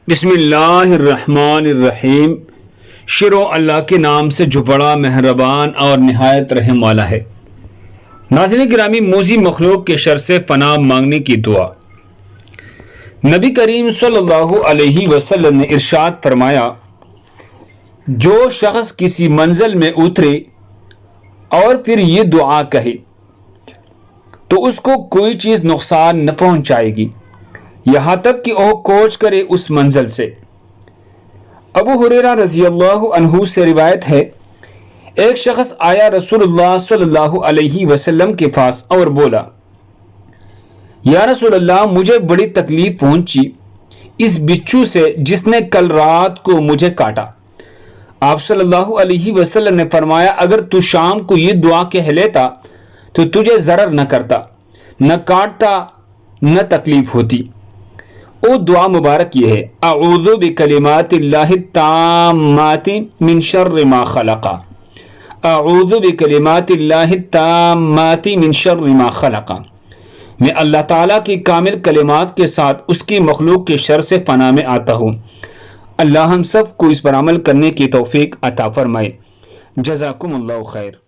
بسم اللہ الرحمن الرحیم۔ شروع اللہ کے نام سے جو بڑا مہربان اور نہایت رحم والا ہے۔ ناظرین گرامی، موذی مخلوق کے شر سے پناہ مانگنے کی دعا۔ نبی کریم صلی اللہ علیہ وسلم نے ارشاد فرمایا، جو شخص کسی منزل میں اترے اور پھر یہ دعا کہے تو اس کو کوئی چیز نقصان نہ پہنچائے گی یہاں تک کہ وہ کوچ کرے اس منزل سے۔ ابو ہریرہ رضی اللہ عنہ سے روایت ہے، ایک شخص آیا رسول اللہ صلی اللہ علیہ وسلم کے پاس اور بولا، یا رسول اللہ، مجھے بڑی تکلیف پہنچی اس بچھو سے جس نے کل رات کو مجھے کاٹا۔ آپ صلی اللہ علیہ وسلم نے فرمایا، اگر تو شام کو یہ دعا کہہ لیتا تو تجھے ضرر نہ کرتا، نہ کاٹتا، نہ تکلیف ہوتی۔ او دعا مبارک یہ ہے، اعوذ بکلمات اللہ التامات من شر ما خلق، اعوذ بکلمات اللہ التامات من شر ما خلق۔ میں اللہ تعالیٰ کی کامل کلمات کے ساتھ اس کی مخلوق کے شر سے پناہ میں آتا ہوں۔ اللہ ہم سب کو اس پر عمل کرنے کی توفیق عطا فرمائے۔ جزاکم اللہ خیر۔